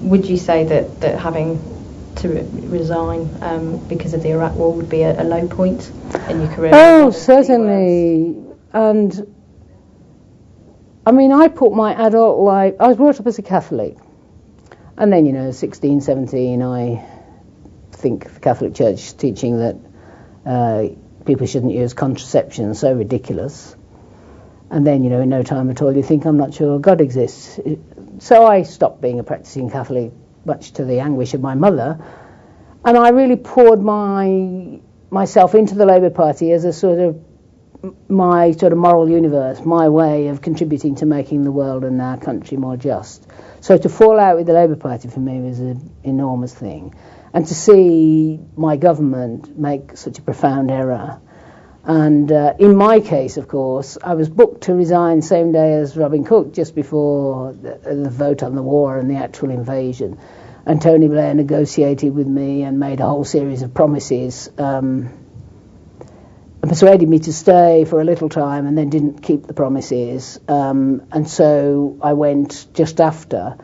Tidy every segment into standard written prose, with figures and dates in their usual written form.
would you say that having to resign because of the Iraq War would be a low point in your career? Oh, certainly. And I mean, I put my adult life, I was brought up as a Catholic, and then 16, 17, I think the Catholic Church teaching that people shouldn't use contraception is so ridiculous. And then, in no time at all, you think, I'm not sure God exists. So I stopped being a practicing Catholic, much to the anguish of my mother. And I really poured myself into the Labour Party as my moral universe, my way of contributing to making the world and our country more just. So to fall out with the Labour Party for me was an enormous thing. And to see my government make such a profound error. And in my case, of course, I was booked to resign same day as Robin Cook, just before the vote on the war and the actual invasion. And Tony Blair negotiated with me and made a whole series of promises, and persuaded me to stay for a little time and then didn't keep the promises. And so I went just after.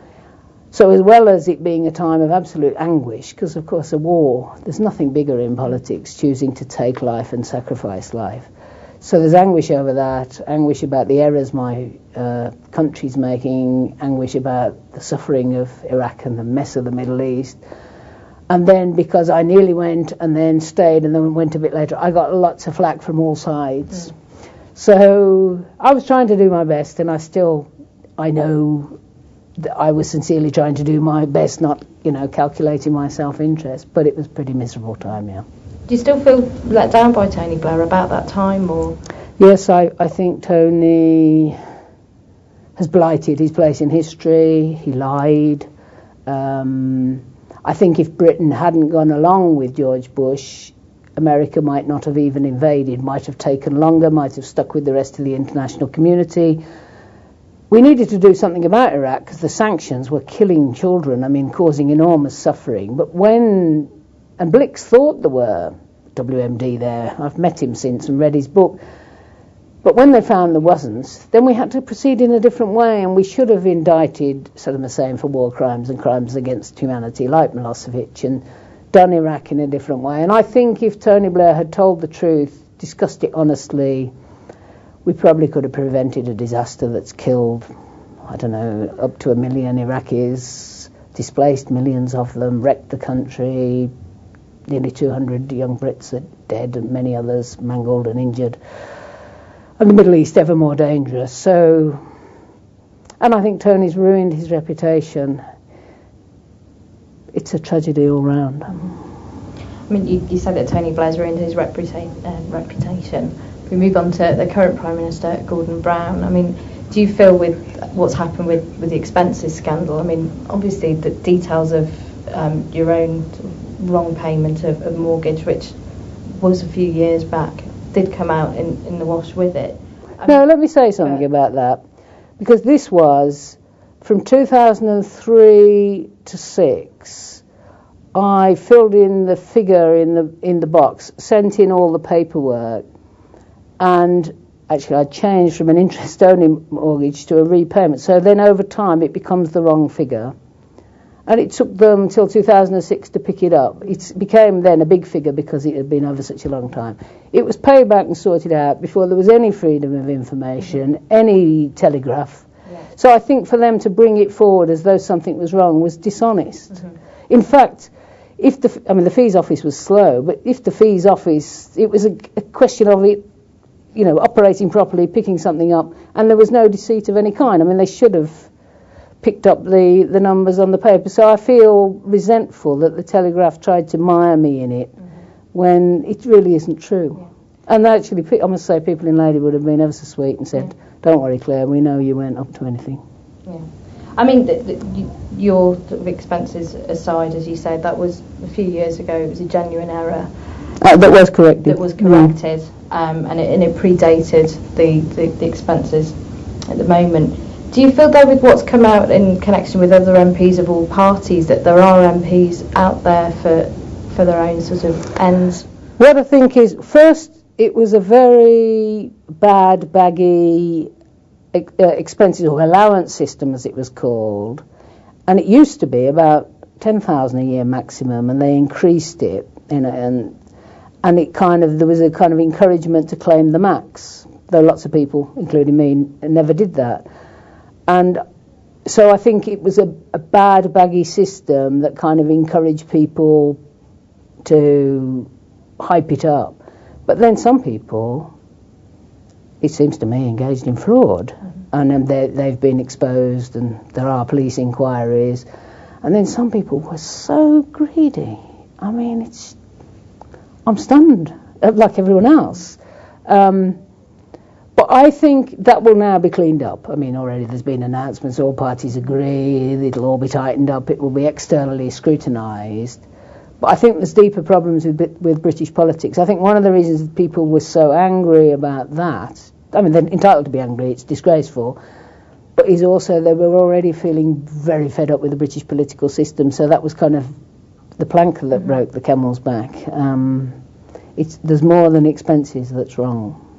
So as well as it being a time of absolute anguish, because of course a war, there's nothing bigger in politics, choosing to take life and sacrifice life. So there's anguish over that, anguish about the errors my country's making, anguish about the suffering of Iraq and the mess of the Middle East. And then because I nearly went and then stayed and then went a bit later, I got lots of flack from all sides. So I was trying to do my best, and I know that I was sincerely trying to do my best, not, calculating my self-interest, but it was a pretty miserable time, yeah. Do you still feel let down by Tony Blair about that time, or? Yes, I think Tony has blighted his place in history. He lied. I think if Britain hadn't gone along with George Bush, America might not have even invaded, might have taken longer, might have stuck with the rest of the international community. We needed to do something about Iraq because the sanctions were killing children, causing enormous suffering. But and Blix thought there were WMD there. I've met him since and read his book. But when they found there wasn't, then we had to proceed in a different way, and we should have indicted Saddam Hussein for war crimes and crimes against humanity, like Milosevic, and done Iraq in a different way. And I think if Tony Blair had told the truth, discussed it honestly, we probably could have prevented a disaster that's killed, up to 1 million Iraqis, displaced millions of them, wrecked the country, nearly 200 young Brits are dead and many others mangled and injured, and the Middle East ever more dangerous. So, and I think Tony's ruined his reputation. It's a tragedy all round. You said that Tony Blair's ruined his reputation. We move on to the current Prime Minister, Gordon Brown. Do you feel with what's happened with the expenses scandal? Obviously the details of your own wrong payment of mortgage, which was a few years back, did come out in the wash with it. No, let me say something about that, because this was from 2003 to 6. I filled in the figure in the box, sent in all the paperwork, and actually I changed from an interest-only mortgage to a repayment. So then over time it becomes the wrong figure. And it took them till 2006 to pick it up. It became then a big figure because it had been over such a long time. It was paid back and sorted out before there was any freedom of information, any telegraph. Yeah. So I think for them to bring it forward as though something was wrong was dishonest. Mm-hmm. In fact, if the fees office was slow, but if the fees office, it was a question of it, operating properly, picking something up, and there was no deceit of any kind. They should have picked up the numbers on the paper. So I feel resentful that the Telegraph tried to mire me in it when it really isn't true. Yeah. And actually, I must say, people in Lady would have been ever so sweet and said, "Don't worry, Claire, we know you weren't up to anything." Yeah. Your expenses aside, as you said, that was a few years ago. It was a genuine error. That was corrected. That was corrected, and it predated the expenses at the moment. Do you feel, though, with what's come out in connection with other MPs of all parties, that there are MPs out there for their own sort of ends? What I think is, first, it was a very bad, baggy expenses or allowance system, as it was called, and it used to be about 10,000 a year maximum, and they increased it, and it kind of, there was a kind of encouragement to claim the max, though lots of people, including me, never did that. And so I think it was a bad, baggy system that kind of encouraged people to hype it up. But then some people, it seems to me, engaged in fraud, and they've been exposed, and there are police inquiries. And then some people were so greedy. I mean, I'm stunned, like everyone else. But I think that will now be cleaned up. I mean, already there's been announcements, all parties agree, it'll all be tightened up, it will be externally scrutinised. But I think there's deeper problems with British politics. I think one of the reasons that people were so angry about that, I mean, they're entitled to be angry, it's disgraceful, but is also they were already feeling very fed up with the British political system, so that was kind of the plank that broke the camel's back. There's more than expenses that's wrong.